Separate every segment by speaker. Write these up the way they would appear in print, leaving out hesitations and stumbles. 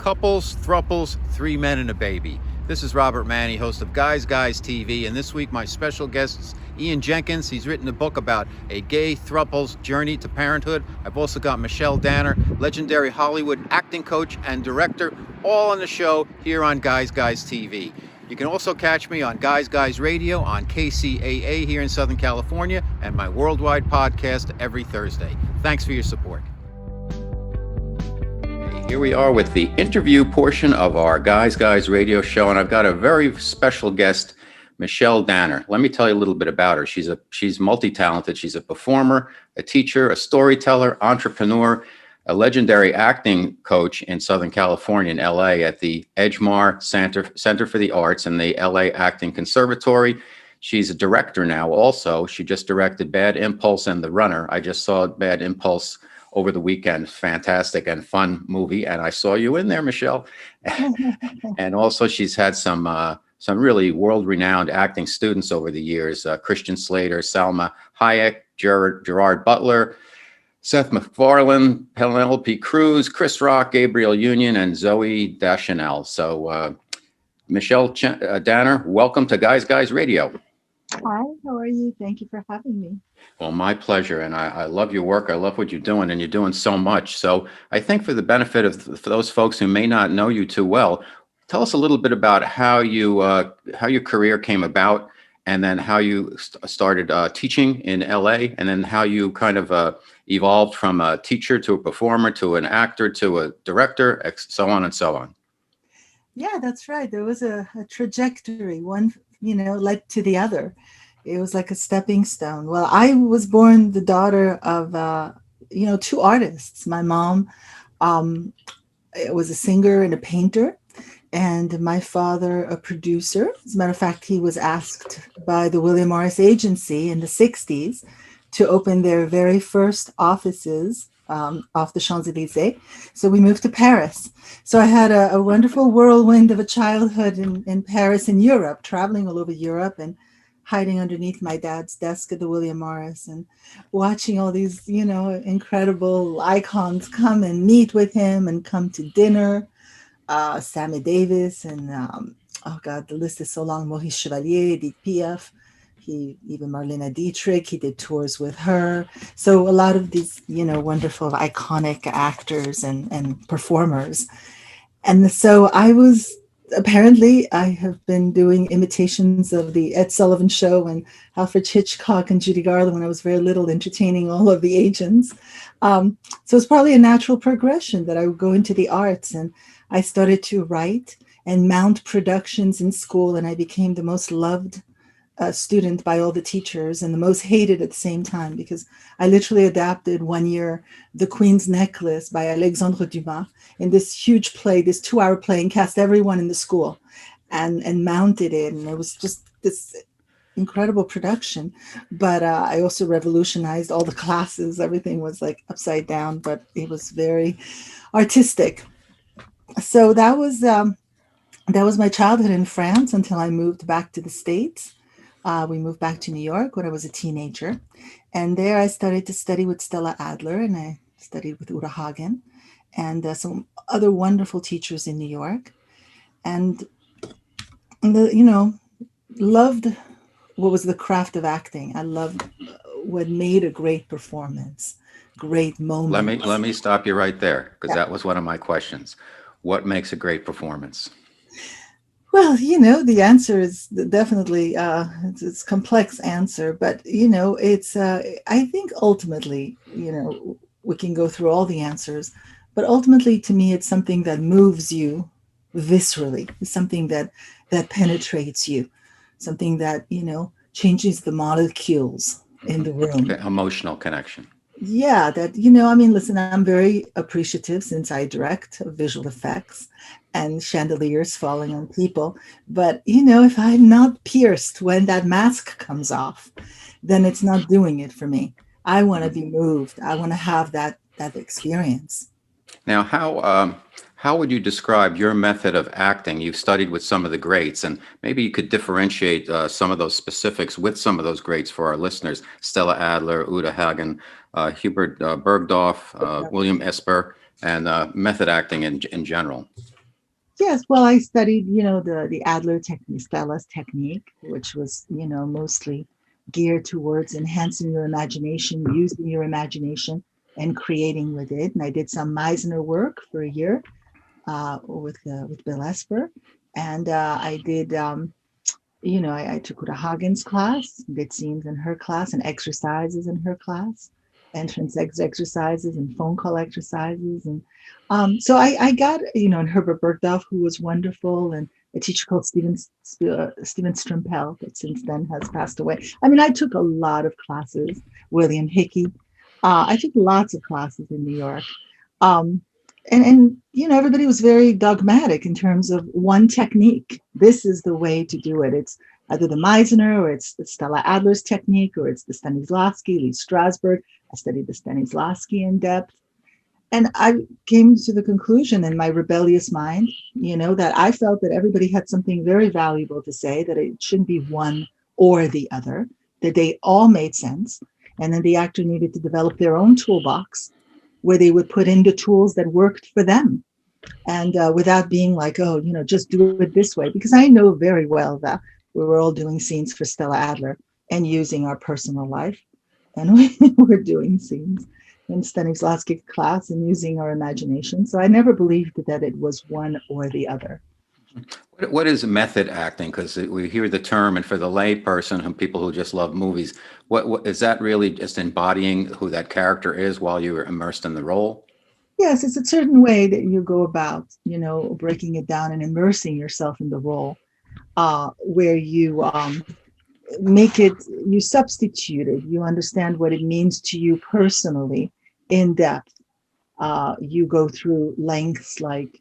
Speaker 1: Couples, Thruples, Three Men and a Baby. This is Robert Manni, host of Guys TV, and this week my special guest is Ian Jenkins. He's written a book about a gay throuple's journey to parenthood. I've also got Michelle Danner, legendary Hollywood acting coach and director, all on the show here on Guys TV. You can also catch me on Guys Radio on KCAA here in Southern California and my worldwide podcast every Thursday. Thanks for your support. Here we are with the interview portion of our Guys Radio show, and I've got a very special guest, Michelle Danner. Let me tell you a little bit about her. She's multi-talented. She's a performer, a teacher, a storyteller, entrepreneur, a legendary acting coach in Southern California in LA at the Edgemar Center for the Arts and the LA Acting Conservatory. She's a director now also. She just directed Bad Impulse and The Runner. I just saw Bad Impulse over the weekend. Fantastic and fun movie. And I saw you in there, Michelle. And also she's had some really world-renowned acting students over the years. Christian Slater, Salma Hayek, Gerard Butler, Seth MacFarlane, Penelope Cruz, Chris Rock, Gabriel Union, and Zoe Deschanel. So Michelle Danner, welcome to Guys Radio.
Speaker 2: Hi, how are you? Thank you for having me.
Speaker 1: Well, my pleasure. And I love your work. I love what you're doing, and you're doing so much. So I think for the benefit of for those folks who may not know you too well, tell us a little bit about how your career came about, and then how you started teaching in LA, and then how you kind of evolved from a teacher to a performer to an actor to a director, so on and so on.
Speaker 2: Yeah, that's right. There was a trajectory, one, led to the other. It was like a stepping stone. Well, I was born the daughter of, two artists. My mom was a singer and a painter, and my father a producer. As a matter of fact, he was asked by the William Morris Agency in the 60s to open their very first offices off the Champs-Élysées. So we moved to Paris. So I had a wonderful whirlwind of a childhood in Paris and Europe, traveling all over Europe and hiding underneath my dad's desk at the William Morris and watching all these, incredible icons come and meet with him and come to dinner. Sammy Davis and, the list is so long, Maurice Chevalier, Edith Piaf. Even Marlene Dietrich, he did tours with her. So a lot of these, wonderful, iconic actors and performers. And so I have been doing imitations of the Ed Sullivan Show and Alfred Hitchcock and Judy Garland when I was very little, entertaining all of the agents. So it's probably a natural progression that I would go into the arts, and I started to write and mount productions in school, and I became the most loved student by all the teachers and the most hated at the same time, because I literally adapted one year The Queen's Necklace by Alexandre Dumas in this huge play, this 2-hour play, and cast everyone in the school and mounted it. And it was just this incredible production. But I also revolutionized all the classes. Everything was like upside down, but it was very artistic. So that was my childhood in France until I moved back to the States. We moved back to New York when I was a teenager. And there I started to study with Stella Adler, and I studied with Hagen and some other wonderful teachers in New York. And, loved what was the craft of acting. I loved what made a great performance, great moment.
Speaker 1: Let me stop you right there, because that was one of my questions. What makes a great performance?
Speaker 2: Well, the answer is definitely it's a complex answer, but it's I think ultimately, we can go through all the answers, but ultimately to me it's something that moves you viscerally. It's something that penetrates you, something that changes the molecules in the room.
Speaker 1: Emotional connection.
Speaker 2: Yeah, listen, I'm very appreciative since I direct visual effects and chandeliers falling on people. But, if I'm not pierced when that mask comes off, then it's not doing it for me. I want to be moved. I want to have that experience.
Speaker 1: Now, how would you describe your method of acting? You've studied with some of the greats, and maybe you could differentiate some of those specifics with some of those greats for our listeners: Stella Adler, Uta Hagen, Hubert Bergdorf, William Esper, and method acting in general.
Speaker 2: Yes, well, I studied, the Adler technique, Stella's technique, which was, mostly geared towards enhancing your imagination, using your imagination, and creating with it. And I did some Meisner work for a year with Bill Esper, and I did, I took her to Hagen's class, did scenes in her class and exercises in her class, entrance exercises and phone call exercises. And so I got, and Herbert Bergdorf, who was wonderful, and a teacher called Stephen Strimpel, that since then has passed away. I mean, I took a lot of classes, William Hickey. I took lots of classes in New York. Um, and everybody was very dogmatic in terms of one technique. This is the way to do it. It's either the Meisner, or it's the Stella Adler's technique, or it's the Stanislavsky, Lee Strasberg. I studied the Stanislavsky in depth, and I came to the conclusion in my rebellious mind, that I felt that everybody had something very valuable to say, that it shouldn't be one or the other, that they all made sense, and then the actor needed to develop their own toolbox where they would put in the tools that worked for them, and without being like, oh, just do it this way. Because I know very well that we were all doing scenes for Stella Adler and using our personal life. And we were doing scenes in Stanislavsky class and using our imagination. So I never believed that it was one or the other.
Speaker 1: What is method acting? Because we hear the term, and for the lay person and people who just love movies, what is that really just embodying who that character is while you're immersed in the role?
Speaker 2: Yes, it's a certain way that you go about, breaking it down and immersing yourself in the role, where you make it, you substitute it, you understand what it means to you personally in depth. You go through lengths like,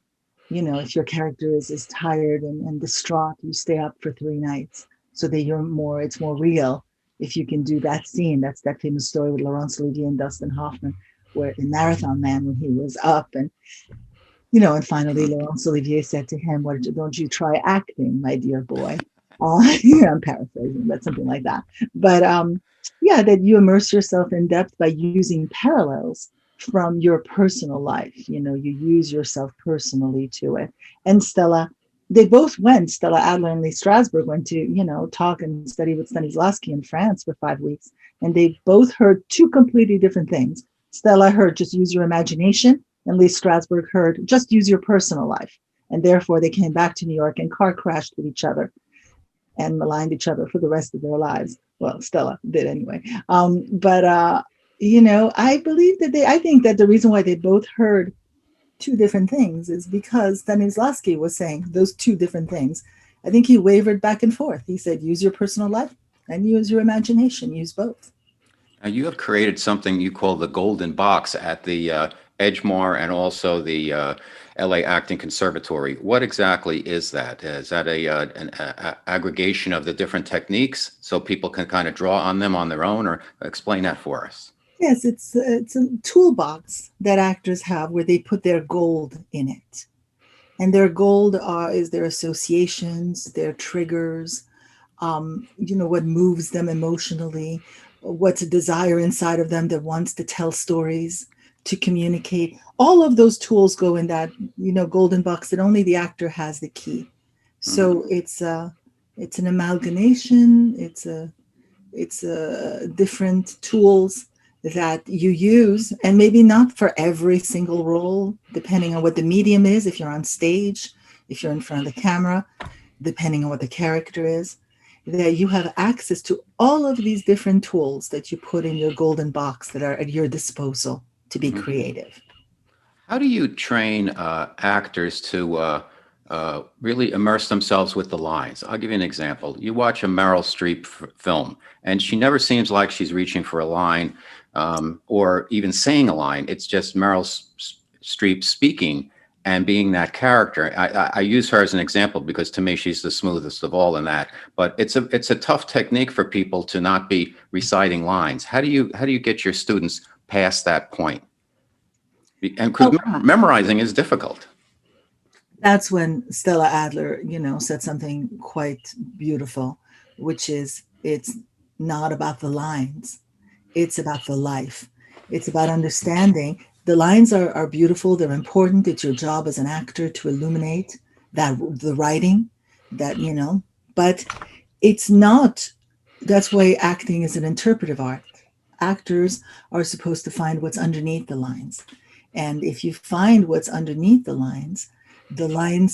Speaker 2: if your character is tired and distraught, you stay up for 3 nights so that it's more real. If you can do that scene, that's that famous story with Laurence Olivier and Dustin Hoffman, where in Marathon Man, when he was up and finally Laurence Olivier said to him, "What, don't you try acting, my dear boy?" I'm paraphrasing, but something like that. But yeah, that you immerse yourself in depth by using parallels from your personal life. You use yourself personally to it. And Stella Adler and Lee Strasberg went to, talk and study with Stanislavsky in France for 5 weeks. And they both heard two completely different things. Stella heard just use your imagination, and Lee Strasberg heard just use your personal life. And therefore they came back to New York and car crashed with each other and maligned each other for the rest of their lives. Well, Stella did anyway. But I think that the reason why they both heard two different things is because Stanislavsky was saying those two different things. I think he wavered back and forth. He said, use your personal life and use your imagination, use both.
Speaker 1: Now, you have created something you call the Golden Box at the Edgemar and also the LA Acting Conservatory. What exactly is that? Is that an aggregation of the different techniques so people can kind of draw on them on their own, or explain that for us?
Speaker 2: Yes, it's a toolbox that actors have where they put their gold in it. And their gold is their associations, their triggers, what moves them emotionally, what's a desire inside of them that wants to tell stories, to communicate. All of those tools go in that, golden box that only the actor has the key. So it's an amalgamation. It's a different tools that you use, and maybe not for every single role, depending on what the medium is. If you're on stage, if you're in front of the camera, depending on what the character is, that you have access to all of these different tools that you put in your golden box that are at your disposal to be creative.
Speaker 1: How do you train actors to really immerse themselves with the lines? I'll give you an example. You watch a Meryl Streep film, and she never seems like she's reaching for a line or even saying a line. It's just Meryl Streep speaking and being that character. I use her as an example because to me she's the smoothest of all in that. But it's a tough technique for people to not be reciting lines. How do you get your students past that point? And because
Speaker 2: Oh,
Speaker 1: memorizing is difficult.
Speaker 2: that's when Stella Adler, said something quite beautiful, which is it's not about the lines, it's about the life. It's about understanding. The lines are beautiful, they're important. It's your job as an actor to illuminate that the writing, that, but it's not. That's why acting is an interpretive art. Actors are supposed to find what's underneath the lines. And if you find what's underneath the lines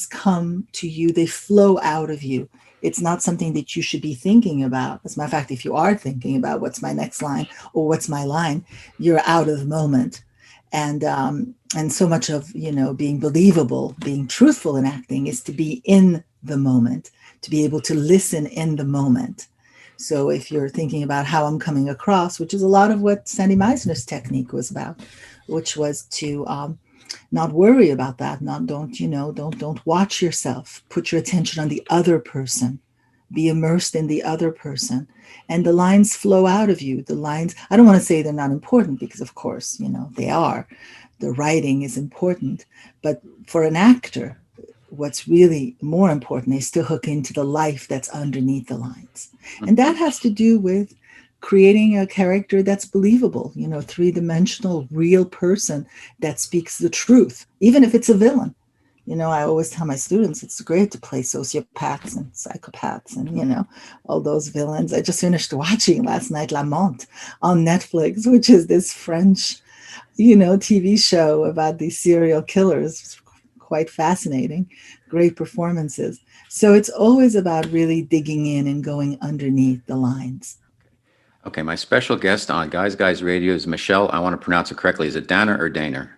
Speaker 2: come to you, they flow out of you. It's not something that you should be thinking about. As a matter of fact, if you are thinking about what's my next line or what's my line, you're out of the moment. And so much of being believable, being truthful in acting is to be in the moment, to be able to listen in the moment. So if you're thinking about how I'm coming across, which is a lot of what Sandy Meisner's technique was about, which was to not worry about that. Don't watch yourself. Put your attention on the other person. Be immersed in the other person. And the lines flow out of you. The lines, I don't want to say they're not important, because of course, they are. The writing is important. But for an actor, what's really more important is to hook into the life that's underneath the lines. And that has to do with creating a character that's believable, three-dimensional, real person that speaks the truth, even if it's a villain. I always tell my students it's great to play sociopaths and psychopaths and, all those villains. I just finished watching last night La Monte on Netflix, which is this French, TV show about these serial killers. It's quite fascinating, great performances. So it's always about really digging in and going underneath the lines.
Speaker 1: Okay, my special guest on Guys Radio is Michelle. I want to pronounce it correctly. Is it Danner or Daner?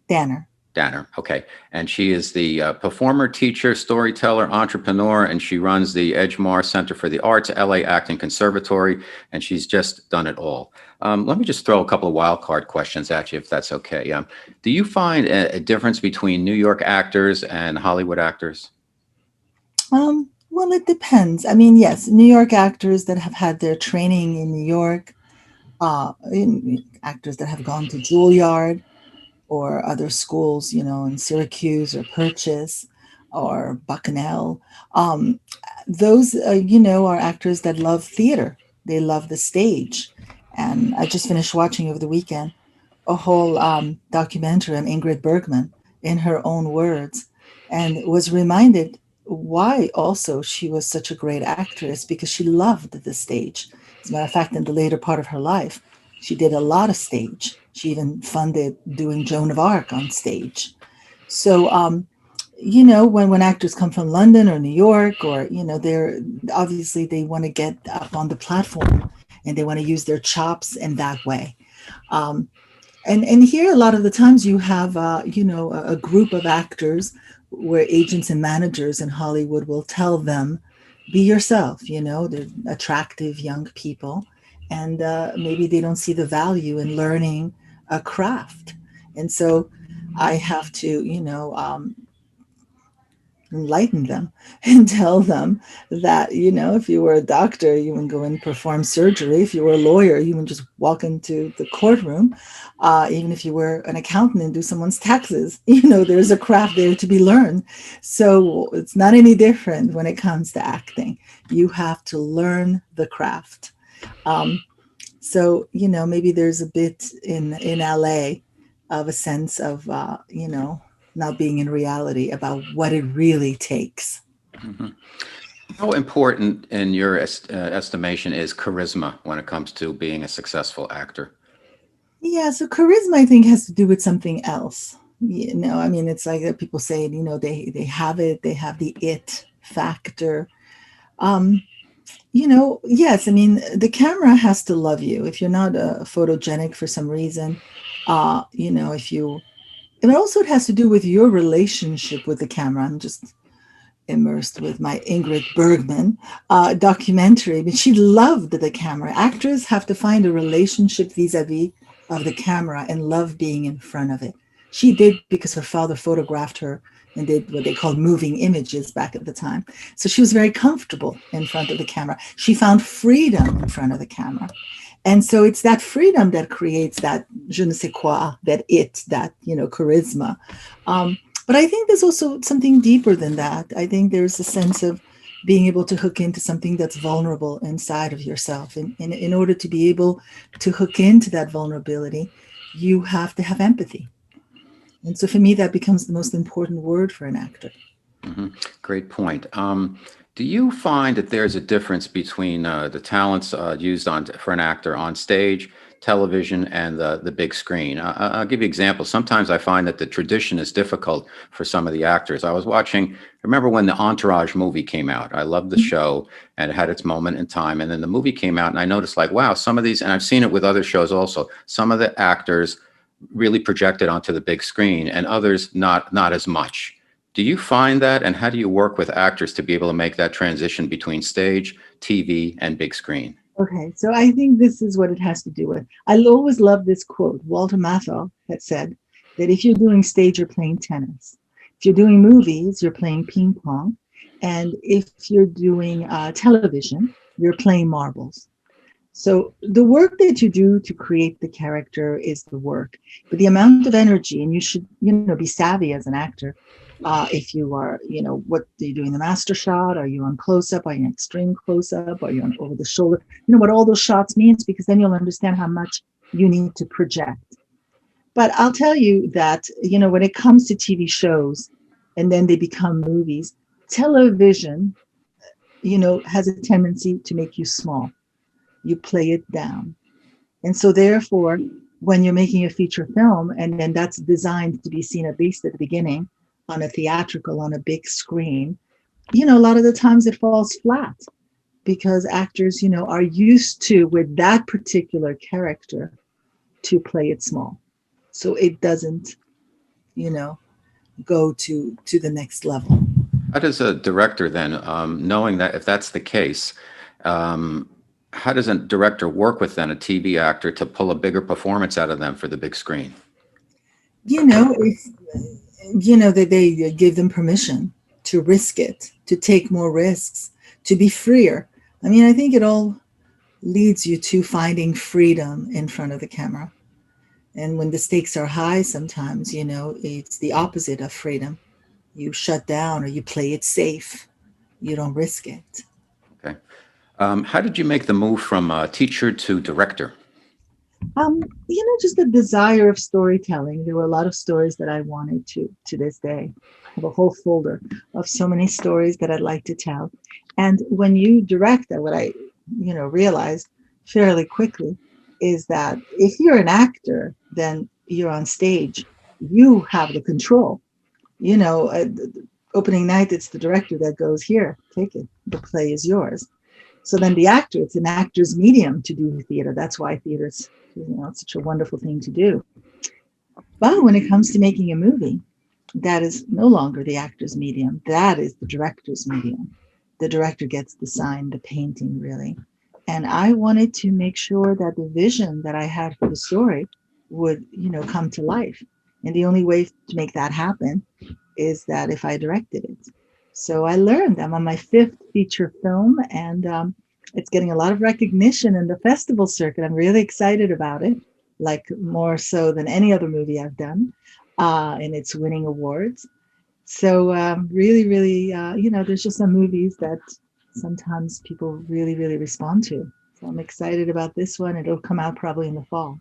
Speaker 2: Danner.
Speaker 1: Danner, okay. And she is the performer, teacher, storyteller, entrepreneur, and she runs the Edgemar Center for the Arts, LA Acting Conservatory, and she's just done it all. Let me just throw a couple of wild card questions at you, if that's okay. Do you find a difference between New York actors and Hollywood actors?
Speaker 2: Well, it depends. I mean, yes, New York actors that have had their training in New York, actors that have gone to Juilliard or other schools, in Syracuse or Purchase or Bucknell. Those, are actors that love theater. They love the stage. And I just finished watching over the weekend a whole documentary on Ingrid Bergman in her own words, and was reminded why also she was such a great actress, because she loved the stage. As a matter of fact, in the later part of her life, she did a lot of stage. She even funded doing Joan of Arc on stage. So, when actors come from London or New York, or, they're obviously they want to get up on the platform and they want to use their chops in that way. And here, a lot of the times you have, a group of actors where agents and managers in Hollywood will tell them, be yourself, they're attractive young people. And maybe they don't see the value in learning a craft. And so I have to, enlighten them and tell them that, if you were a doctor, you would go and perform surgery. If you were a lawyer, you would just walk into the courtroom. Even if you were an accountant and do someone's taxes, there's a craft there to be learned. So it's not any different when it comes to acting. You have to learn the craft. So, maybe there's a bit in LA of a sense of, not being in reality about what it really takes.
Speaker 1: Mm-hmm. How important, in your estimation, is charisma when it comes to being a successful actor?
Speaker 2: Yeah, so charisma, I think, has to do with something else. It's like people say, they have it, they have the it factor. Yes, the camera has to love you. If you're not photogenic for some reason, and also it has to do with your relationship with the camera. I'm just immersed with my Ingrid Bergman documentary, but she loved the camera. Actors have to find a relationship vis-a-vis of the camera and love being in front of it. She did, because her father photographed her and did what they called moving images back at the time. So she was very comfortable in front of the camera. She found freedom in front of the camera. And so it's that freedom that creates that je ne sais quoi, that charisma. But I think there's also something deeper than that. I think there's a sense of being able to hook into something that's vulnerable inside of yourself. And in order to be able to hook into that vulnerability, you have to have empathy. And so for me, that becomes the most important word for an actor.
Speaker 1: Hmm. Great point. Do you find that there's a difference between the talents used on for an actor on stage, television, and the big screen? I'll give you examples. Sometimes I find that the tradition is difficult for some of the actors. I was watching, remember when the Entourage movie came out? I loved the show and it had its moment in time. And then the movie came out and I noticed like, wow, some of these, and I've seen it with other shows also, some of the actors really projected onto the big screen and others not as much. Do you find that, and how do you work with actors to be able to make that transition between stage, TV, and big screen?
Speaker 2: Okay, so I think this is what it has to do with. I always love this quote. Walter Matthau had said that if you're doing stage, you're playing tennis. If you're doing movies, you're playing ping pong. And if you're doing television, you're playing marbles. So the work that you do to create the character is the work, but the amount of energy, and you should, be savvy as an actor. If you are, what are you doing? The master shot? Are you on close up? Are you on extreme close up? Are you on over the shoulder? You know what all those shots means, because then you'll understand how much you need to project. But I'll tell you that, when it comes to TV shows and then they become movies, television, has a tendency to make you small. You play it down. And so therefore, when you're making a feature film, and then that's designed to be seen at least at the beginning on a theatrical, on a big screen, a lot of the times it falls flat because actors, are used to, with that particular character, to play it small. So it doesn't, go to the next level.
Speaker 1: How does a director then, knowing that if that's the case, how does a director work with then a TV actor to pull a bigger performance out of them for the big screen?
Speaker 2: If that they give them permission to risk it, to take more risks, to be freer. I mean, I think it all leads you to finding freedom in front of the camera. And when the stakes are high, sometimes, it's the opposite of freedom. You shut down or you play it safe. You don't risk it.
Speaker 1: Okay. How did you make the move from teacher to director?
Speaker 2: Just the desire of storytelling. There were a lot of stories that I wanted to this day. I have a whole folder of so many stories that I'd like to tell. And when you direct, what I, realized fairly quickly is that if you're an actor, then you're on stage. You have the control. Opening night, it's the director that goes, here, take it. The play is yours. So then the actor, it's an actor's medium to do theater. That's why theater's, it's such a wonderful thing to do. But when it comes to making a movie, that is no longer the actor's medium. That is the director's medium. The director gets the sign, the painting, really. And I wanted to make sure that the vision that I had for the story would, come to life. And the only way to make that happen is that if I directed it. So I learned. I'm on my 5th feature film, and it's getting a lot of recognition in the festival circuit. I'm really excited about it, like more so than any other movie I've done, and it's winning awards. So really, really, there's just some movies that sometimes people really, really respond to. So I'm excited about this one. It'll come out probably in the fall.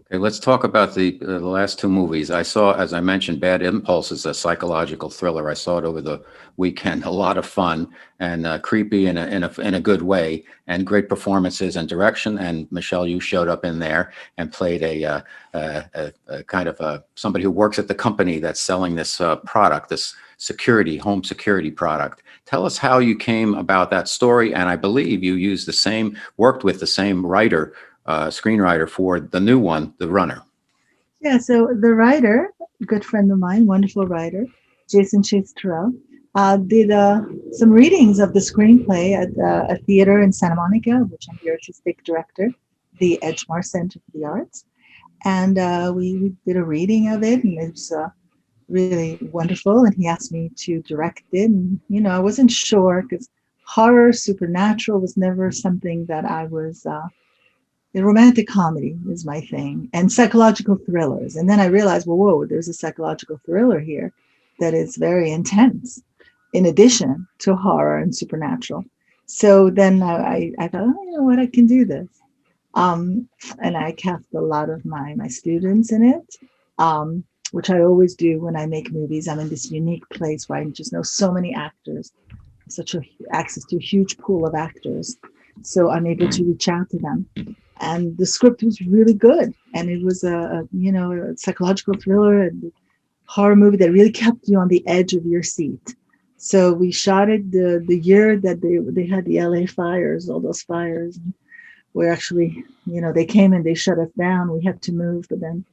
Speaker 1: Okay, let's talk about the last 2 movies. I saw, as I mentioned, Bad Impulse is a psychological thriller. I saw it over the weekend. A lot of fun and creepy in a good way, and great performances and direction. And Michelle, you showed up in there and played a kind of somebody who works at the company that's selling this product, this home security product. Tell us how you came about that story. And I believe you worked with the same screenwriter for the new one, The Runner.
Speaker 2: Yeah, so the writer, good friend of mine, wonderful writer, Jason Chase Terrell, did some readings of the screenplay at a theater in Santa Monica, which I'm the artistic director, the Edgemar Center for the Arts. And we did a reading of it, and it was really wonderful. And he asked me to direct it. And, I wasn't sure because horror, supernatural was never something that I was... The romantic comedy is my thing, and psychological thrillers. And then I realized, well, whoa, there's a psychological thriller here that is very intense, in addition to horror and supernatural. So then I thought, oh, you know what, I can do this. And I cast a lot of my students in it. which I always do when I make movies. I'm in this unique place where I just know so many actors, such a access to a huge pool of actors. So I'm able to reach out to them. And the script was really good. And it was a psychological thriller and horror movie that really kept you on the edge of your seat. So we shot it the year that they had the LA fires, all those fires. Where actually, they came and they shut us down. We had to move, but then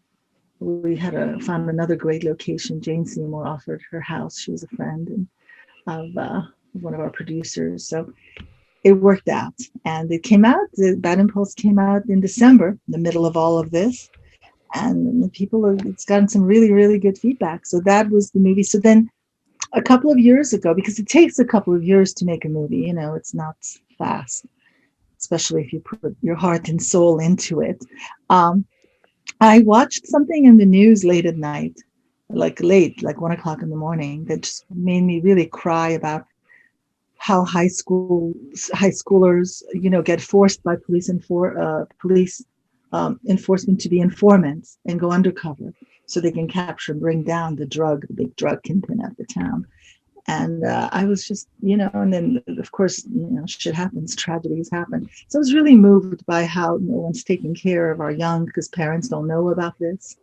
Speaker 2: we had found another great location. Jane Seymour offered her house. She was a friend of one of our producers. So it worked out. And it came out, the Bad Impulse came out in December, in the middle of all of this. And it's gotten some really, really good feedback. So that was the movie. So then a couple of years ago, because it takes a couple of years to make a movie, it's not fast, especially if you put your heart and soul into it. I watched something in the news late at night, like 1:00 in the morning, that just made me really cry about how high schoolers, get forced by police enforcement to be informants and go undercover so they can capture and bring down the big drug kingpin of the town. And I was just, and then of course, shit happens, tragedies happen. So I was really moved by how no one's taking care of our young, because parents don't know about this.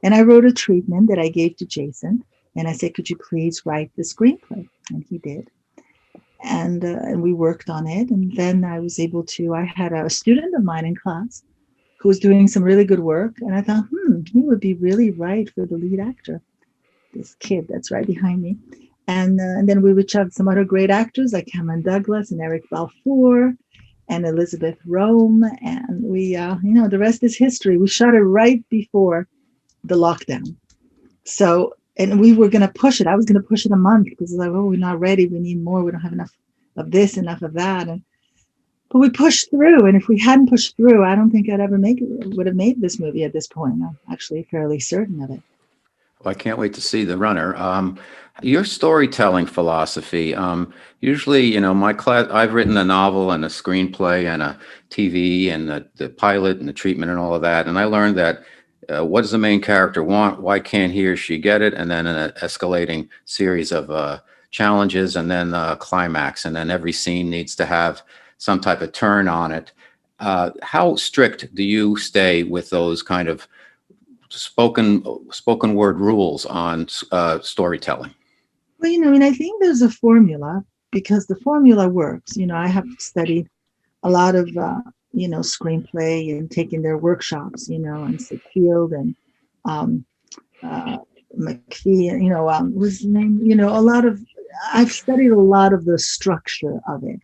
Speaker 2: And I wrote a treatment that I gave to Jason. And I said, could you please write the screenplay? And he did. And we worked on it. And then I was able to, I had a student of mine in class who was doing some really good work. And I thought, he would be really right for the lead actor, this kid that's right behind me. And then we reached out to some other great actors like Cameron Douglas and Eric Balfour and Elizabeth Rome. And we, the rest is history. We shot it right before the lockdown. So, and we were going to push it. I was going to push it a month because it's like, oh, we're not ready. We need more. We don't have enough of this, enough of that. But we pushed through. And if we hadn't pushed through, I don't think I'd ever would have made this movie at this point. I'm actually fairly certain of it.
Speaker 1: Well, I can't wait to see The Runner. Your storytelling philosophy, usually, my class, I've written a novel and a screenplay and a TV and the pilot and the treatment and all of that. And I learned that what does the main character want? Why can't he or she get it? And then an escalating series of challenges and then climax. And then every scene needs to have some type of turn on it. How strict do you stay with those kind of spoken word rules on storytelling?
Speaker 2: Well, I think there's a formula because the formula works. I have studied a lot of, screenplay and taken their workshops, and Sid Field and McPhee, what's his name? I've studied a lot of the structure of it.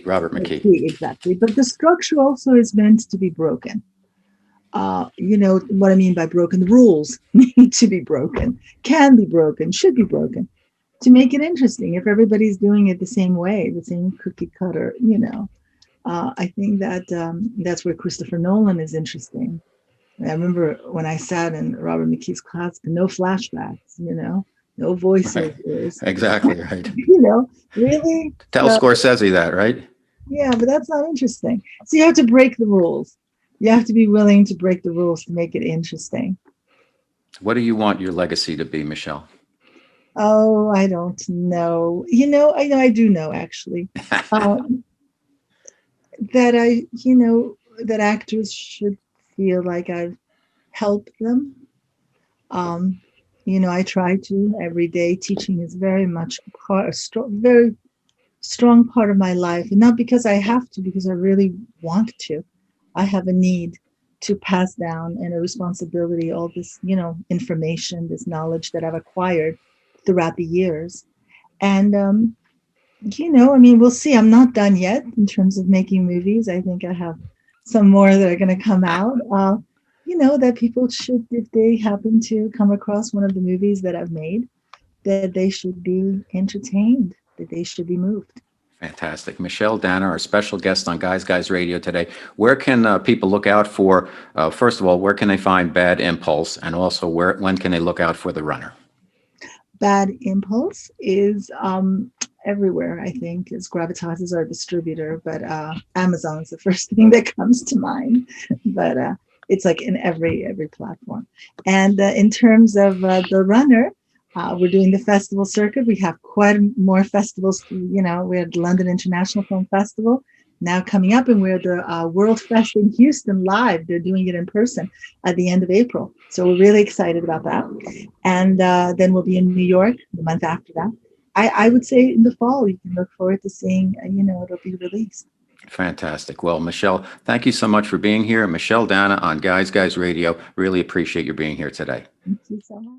Speaker 1: Robert McKee.
Speaker 2: Exactly. But the structure also is meant to be broken. What I mean by broken, the rules need to be broken, can be broken, should be broken to make it interesting. If everybody's doing it the same way, the same cookie cutter, I think that that's where Christopher Nolan is interesting. I remember when I sat in Robert McKee's class, no flashbacks, no voices.
Speaker 1: Right. Exactly right.
Speaker 2: Really?
Speaker 1: Tell Scorsese that, right?
Speaker 2: Yeah, but that's not interesting. So you have to break the rules. You have to be willing to break the rules to make it interesting.
Speaker 1: What do you want your legacy to be, Michelle?
Speaker 2: Oh, I don't know. I do know actually. That actors should feel like I've helped them. I try to every day. Teaching is very much very strong part of my life, and not because I have to, because I really want to. I have a need to pass down and a responsibility, all this, information, this knowledge that I've acquired throughout the years. And, we'll see. I'm not done yet in terms of making movies. I think I have some more that are going to come out, that people should, if they happen to come across one of the movies that I've made, that they should be entertained, that they should be moved.
Speaker 1: Fantastic. Michelle Danner, our special guest on Guys Radio today. Where can people look out for, first of all, where can they find Bad Impulse? And also, when can they look out for The Runner?
Speaker 2: Bad Impulse is everywhere, I think, as Gravitas is our distributor, but Amazon is the first thing that comes to mind. But it's like in every platform. And in terms of the runner, we're doing the festival circuit. We have quite more festivals. You know, we had London International Film Festival now coming up, and we're at the World Fest in Houston live. They're doing it in person at the end of April. So we're really excited about that. And then we'll be in New York the month after that. I would say in the fall, you can look forward to seeing, it'll be released.
Speaker 1: Fantastic. Well, Michelle, thank you so much for being here. Michelle Dana on Guys Radio. Really appreciate you being here today.
Speaker 2: Thank you so much.